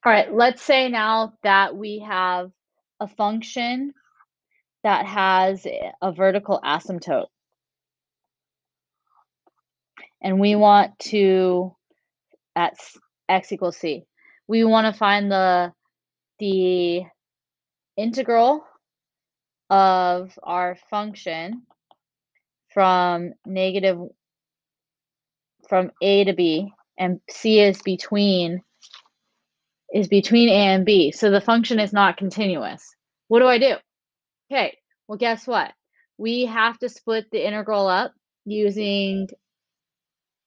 All right, let's say now that we have a function that has a vertical asymptote. And we want to, at x equals c, we want to find the integral of our function from a to b, and c is between a and b. So the function is not continuous. What do I do? Okay, well, guess what? We have to split the integral up using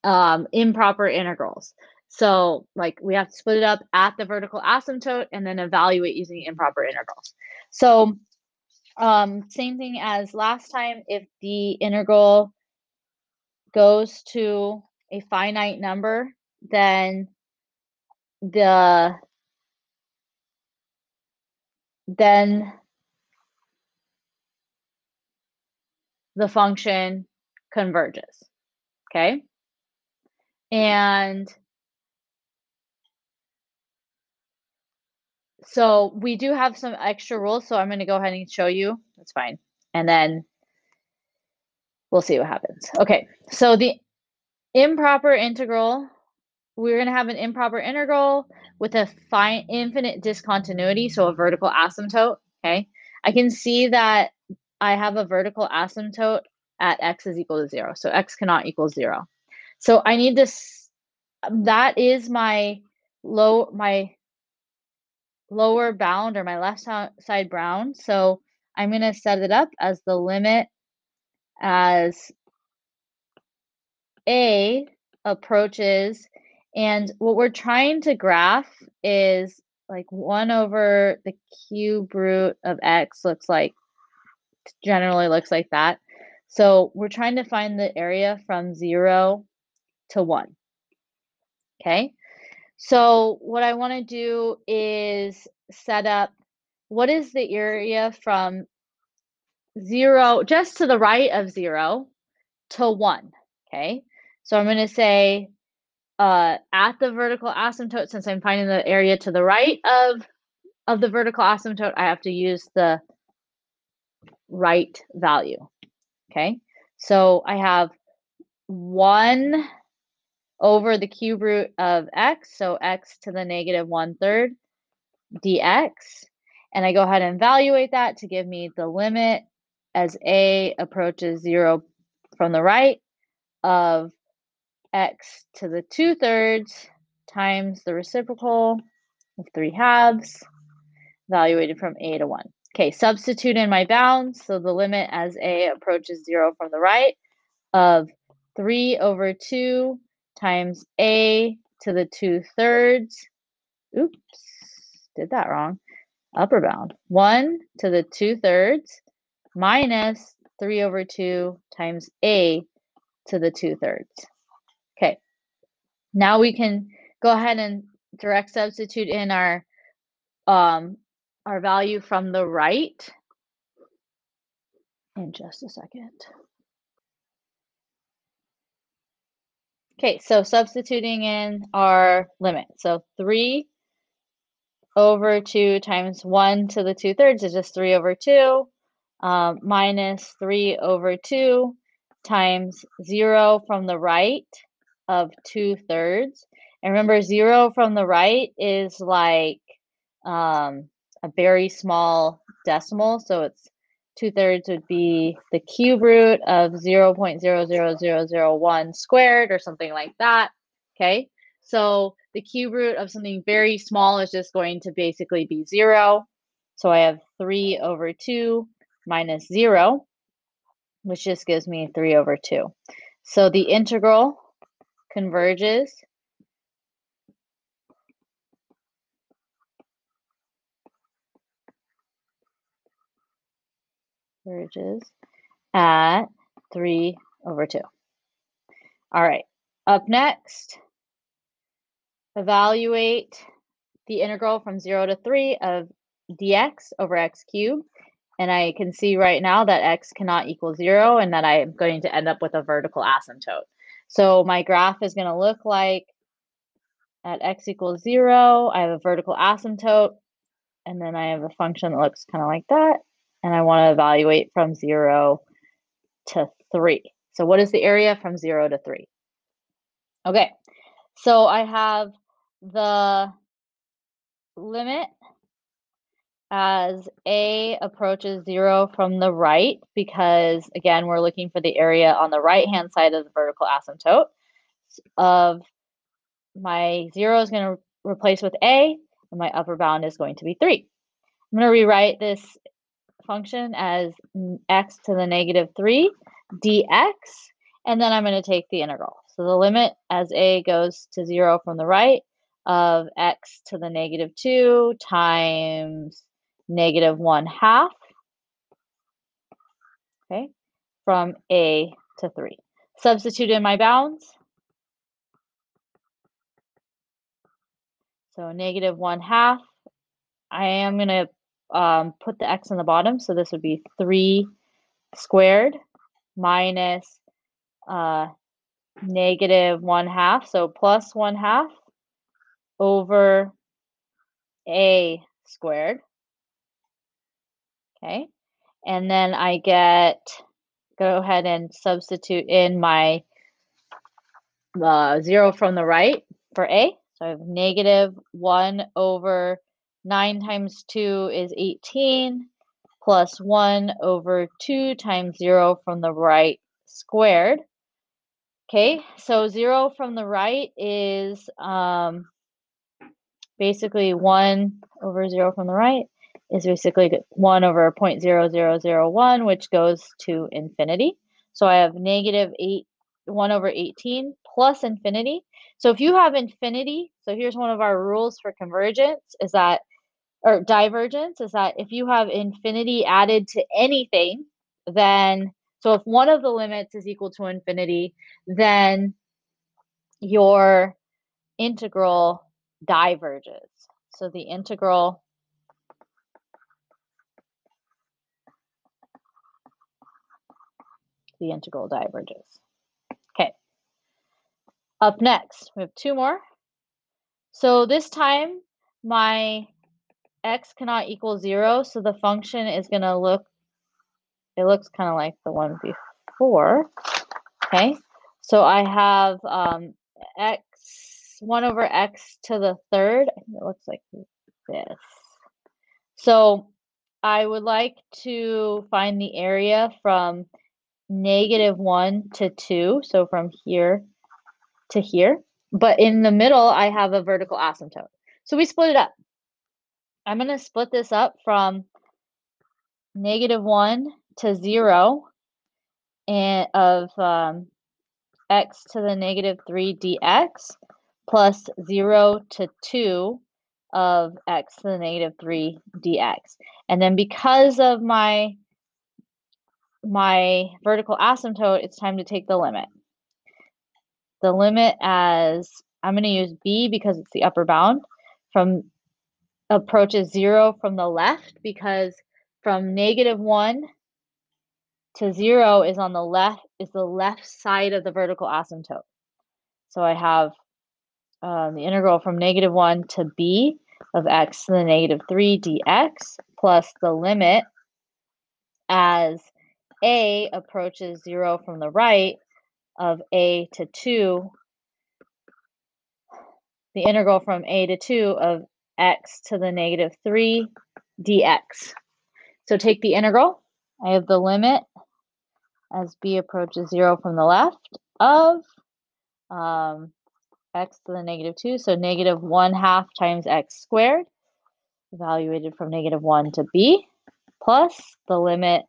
improper integrals. So like we have to split it up at the vertical asymptote and then evaluate using improper integrals. So same thing as last time, if the integral goes to a finite number, then the function converges, okay? And so we do have some extra rules, so I'm going to go ahead and show you. That's fine. And then we'll see what happens. Okay, so the improper integral, we're going to have an improper integral with a infinite discontinuity, so a vertical asymptote, okay? I can see that I have a vertical asymptote at x is equal to 0, so x cannot equal 0. So I need this, that is my lower bound, or my left side bound, so I'm going to set it up as the limit as a approaches, and what we're trying to graph is like 1 over the cube root of x generally looks like that. So we're trying to find the area from 0 to 1. Okay, so what I want to do is set up what is the area from 0 just to the right of 0 to 1. Okay, so I'm going to say at the vertical asymptote, since I'm finding the area to the right of the vertical asymptote, I have to use the right value. Okay, so I have 1 over the cube root of x, so x to the negative 1/3 dx, and I go ahead and evaluate that to give me the limit as a approaches 0 from the right of x to the 2/3 times the reciprocal of 3/2, evaluated from a to 1. Okay, substitute in my bounds, so the limit as a approaches 0 from the right of 3 over 2 times a to the 2/3. Oops, did that wrong. Upper bound. 1 to the 2/3 minus 3 over 2 times a to the 2/3. Okay, now we can go ahead and direct substitute in our value from the right in just a second. Okay, so substituting in our limit. So 3 over 2 times 1 to the 2/3 is just 3 over 2, minus 3 over 2 times 0 from the right of 2/3. And remember, 0 from the right is like a very small decimal, so it's 2/3 would be the cube root of 0.00001 squared or something like that. Okay, so the cube root of something very small is just going to basically be 0. So I have 3 over 2 minus 0, which just gives me 3 over 2. So the integral converges at 3 over 2. All right, up next, evaluate the integral from 0 to 3 of dx over x cubed. And I can see right now that x cannot equal 0 and that I am going to end up with a vertical asymptote. So my graph is going to look like at x equals 0, I have a vertical asymptote, and then I have a function that looks kind of like that, and I want to evaluate from 0 to 3. So what is the area from 0 to 3? Okay, so I have the limit as a approaches 0 from the right, because again, we're looking for the area on the right-hand side of the vertical asymptote of my 0 is going to replace with a, and my upper bound is going to be 3. I'm going to rewrite this function as x to the negative 3 dx, and then I'm going to take the integral. So the limit as a goes to 0 from the right of x to the negative 2 times negative 1/2, okay, from a to 3. Substitute in my bounds. So negative 1/2. I am going to put the x in the bottom, so this would be 3 squared minus negative 1/2, so plus 1/2 over a squared, okay? And then I go ahead and substitute in my 0 from the right for a. So I have negative 1 over 9 times 2 is 18, plus 1 over 2 times 0 from the right squared. Okay, so 0 from the right is basically 1 over 0 from the right is basically 1 over 0.0001, which goes to infinity. So I have negative 1 over 18 plus infinity. So if you have infinity, so here's one of our rules for convergence is that, or divergence, is that if you have infinity added to anything, then, so if one of the limits is equal to infinity, then your integral diverges. So the integral diverges. Okay. Up next, we have 2 more. So this time my x cannot equal 0, so the function is going to look, it looks kind of like the one before. Okay. So I have x 1 over x to the third. I think it looks like this. So I would like to find the area from negative 1 to 2, so from here to here. But in the middle, I have a vertical asymptote. So we split it up. I'm going to split this up from negative 1 to 0 and of x to the negative 3 dx plus 0 to 2 of x to the negative 3 dx. And then because of my vertical asymptote, it's time to take the limit. The limit as, I'm going to use b because it's the upper bound, from approaches 0 from the left, because from negative 1 to 0 is on the left, is the left side of the vertical asymptote. So I have the integral from negative 1 to b of x to the negative 3 dx plus the limit as a approaches 0 from the right of a to 2, the integral from a to 2 of x to the negative 3 dx. So take the integral. I have the limit as b approaches 0 from the left of x to the negative 2, so negative 1/2 times x squared, evaluated from negative 1 to b, plus the limit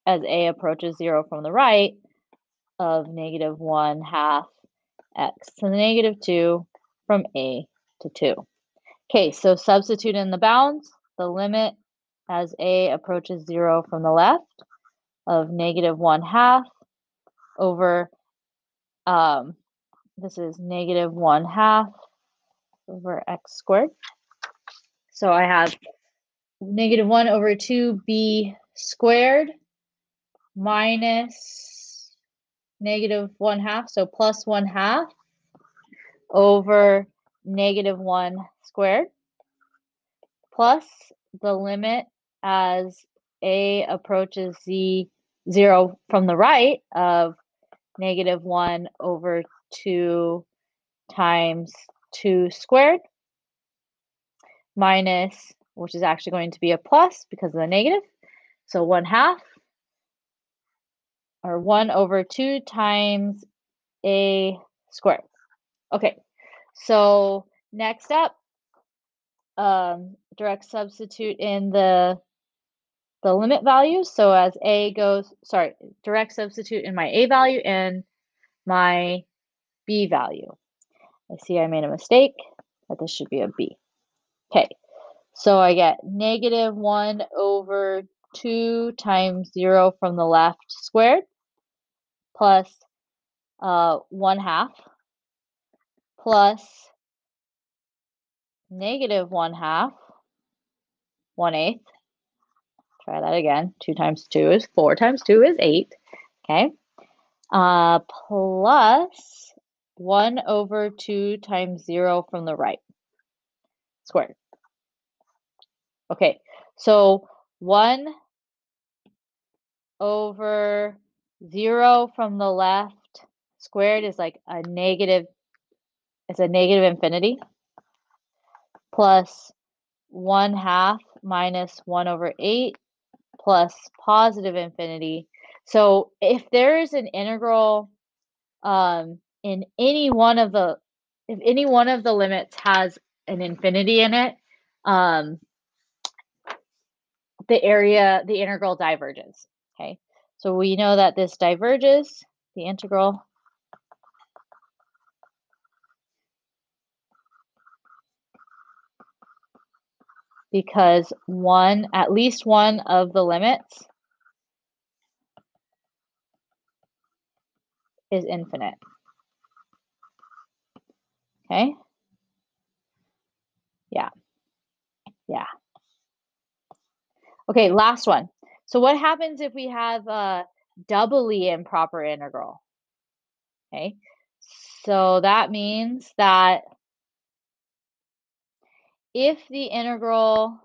as a approaches 0 from the right of negative 1/2 x to the negative 2 from a to 2. Okay, so substitute in the bounds. The limit as a approaches 0 from the left of negative 1/2 over, this is negative 1/2 over x squared. So I have negative 1 over 2b squared minus negative 1/2, so plus 1/2 over -1 squared plus the limit as a approaches 0 from the right of -1 over 2 times 2 squared minus, which is actually going to be a plus because of the negative, so 1/2, or 1 over 2 times a squared. Okay, so next up, direct substitute in the limit values. So as a goes, sorry, direct substitute in my a value and my b value. I see I made a mistake, but this should be a b. Okay, so I get -1 over 2 times 0 from the left squared plus 1/2 plus -1/2, 1/8. Try that again. 2 times 2 is 4 times 2 is 8. Okay. Plus 1 over 2 times 0 from the right squared. Okay, so 1 over 0 from the left squared is like a negative, it's a negative infinity, plus 1/2 minus 1 over 8 plus positive infinity. So if there is an integral in any one of the, if any one of the limits has an infinity in it, um, the integral diverges. Okay, so we know that this diverges, the integral, because at least one of the limits is infinite. Okay, yeah, yeah. Okay, last one. So what happens if we have a doubly improper integral? Okay, so that means that if the integral,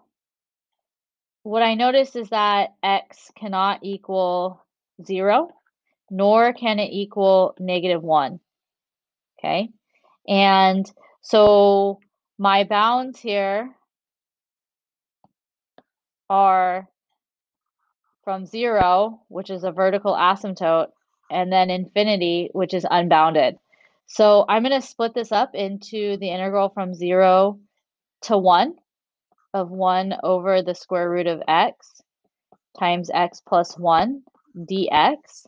what I noticed is that x cannot equal 0, nor can it equal -1. Okay, and so my bounds here are from 0, which is a vertical asymptote, and then infinity, which is unbounded. So I'm going to split this up into the integral from 0 to 1 of 1 over the square root of x times x plus 1 dx,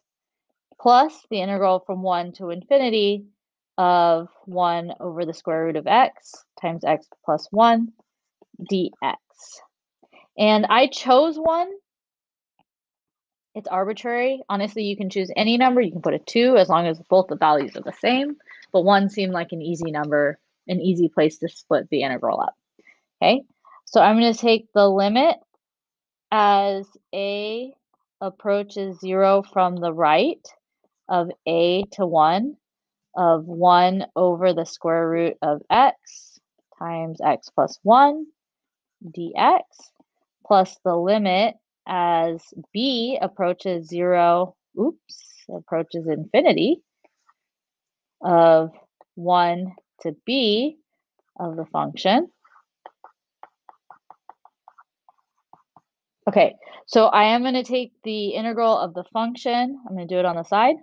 plus the integral from 1 to infinity of 1 over the square root of x times x plus 1 dx. And I chose 1. It's arbitrary. Honestly, you can choose any number. You can put a 2 as long as both the values are the same. But 1 seemed like an easy number, an easy place to split the integral up. Okay, so I'm going to take the limit as a approaches 0 from the right of a to 1 of 1 over the square root of x times x plus 1 dx, plus the limit as b approaches 0, approaches infinity, of 1 to b of the function. Okay, so I am going to take the integral of the function. I'm going to do it on the side.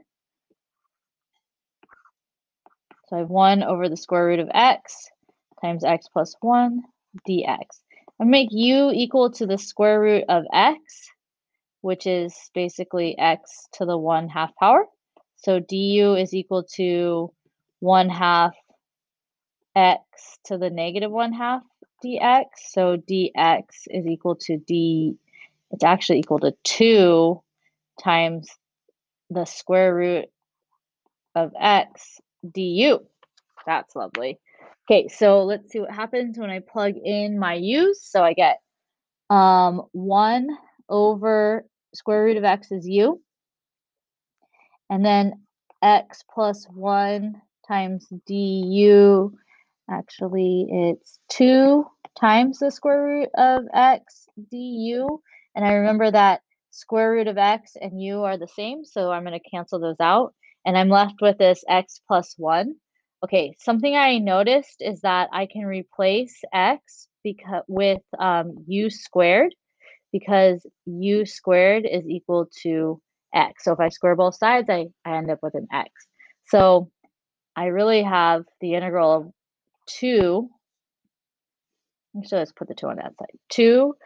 So I have 1 over the square root of x times x plus 1 dx. I make u equal to the square root of x, which is basically x to the 1/2 power. So du is equal to 1/2 x to the -1/2 dx. So dx is equal to it's actually equal to 2 times the square root of x du. That's lovely. Okay, so let's see what happens when I plug in my u's. So I get 1 over square root of x is u, and then x plus 1 times du Actually, it's 2 times the square root of x du. And I remember that square root of x and u are the same, so I'm going to cancel those out. And I'm left with this x plus 1. Okay, something I noticed is that I can replace x with u squared, because u squared is equal to x. So if I square both sides, I end up with an x. So I really have the integral of 2. So let's put the 2 on that side. 2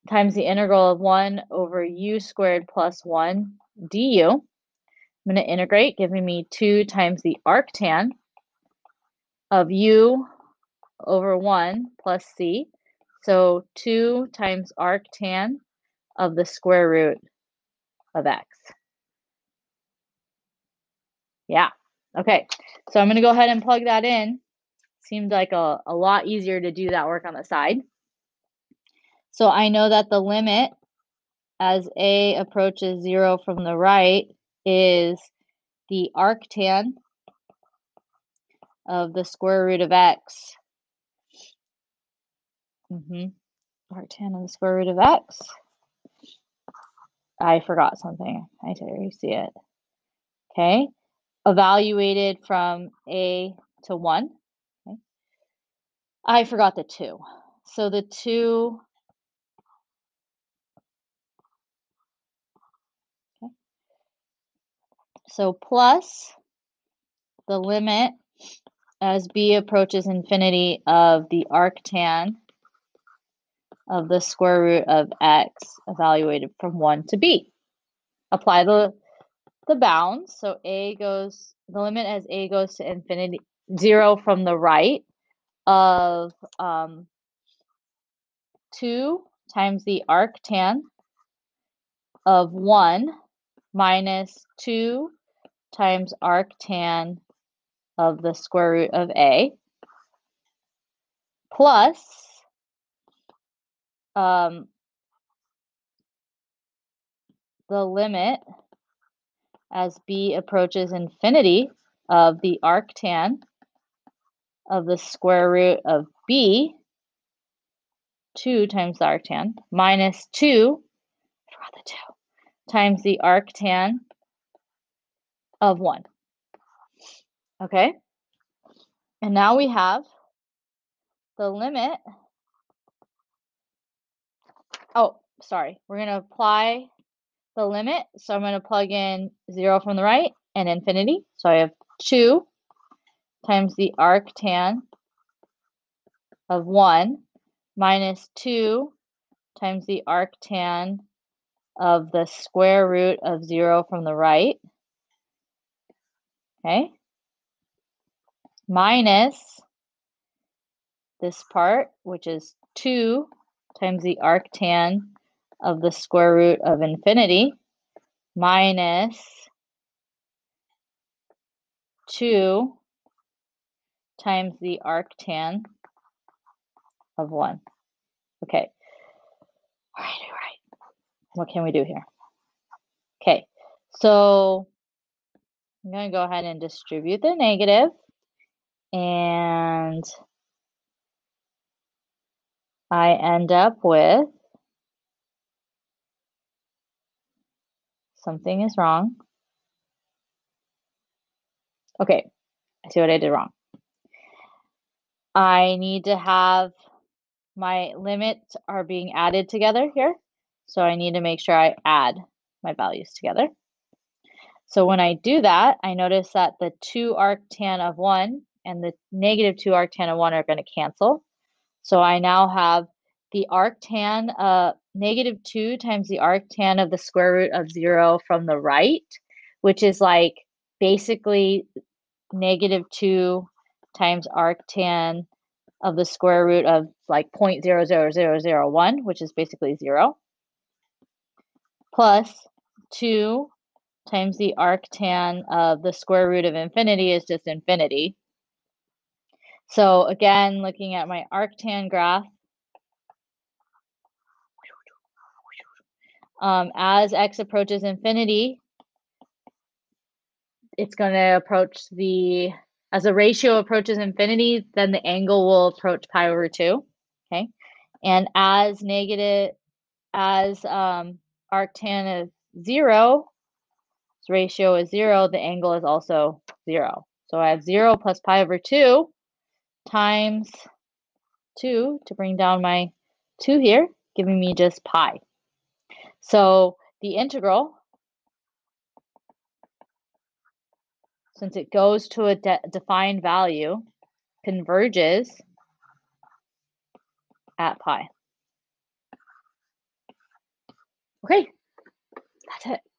times the integral of 1 over u squared plus 1 du. I'm going to integrate, giving me 2 times the arctan of u over 1 plus c. So 2 times arctan of the square root of x. Yeah. Okay. So I'm going to go ahead and plug that in. Seemed like a lot easier to do that work on the side. So I know that the limit as a approaches 0 from the right is the arctan of the square root of x. Arctan of the square root of x. I forgot something. I already see it. Okay. Evaluated from a to 1. Okay. I forgot the 2. So the 2. Okay. So plus the limit as b approaches infinity of the arctan of the square root of x evaluated from 1 to b. Apply the bounds. So the limit as a goes to infinity, 0 from the right of 2 times the arctan of 1 minus 2 times arctan of the square root of a plus the limit as b approaches infinity of the arctan of the square root of b, 2 times the arctan, minus 2, I forgot the 2, times the arctan of 1. Okay? And now we have the limit. Oh, sorry. We're going to apply the limit. So I'm going to plug in 0 from the right and infinity. So I have 2 times the arctan of 1 minus 2 times the arctan of the square root of 0 from the right. Okay? Minus this part, which is 2 times the arctan of the square root of infinity, minus 2 times the arctan of 1. Okay. All right. What can we do here? Okay. So I'm going to go ahead and distribute the negative, and I end up with something is wrong. Okay. I see what I did wrong. I need to have my limits are being added together here. So I need to make sure I add my values together. So when I do that, I notice that the 2 arctan of 1 and the negative 2 arctan of 1 are going to cancel. So I now have the arctan, negative 2 times the arctan of the square root of 0 from the right, which is like basically negative 2 times arctan of the square root of like 0.00001, which is basically 0, plus 2 times the arctan of the square root of infinity is just infinity. So again, looking at my arctan graph, as x approaches infinity, it's going to approach the As the ratio approaches infinity, then the angle will approach pi over 2, okay? And as arctan is 0, ratio is 0, the angle is also 0. So I have 0 plus pi over 2 times 2 to bring down my 2 here, giving me just pi. So the integral, since it goes to a defined value, converges at pi. Okay, that's it.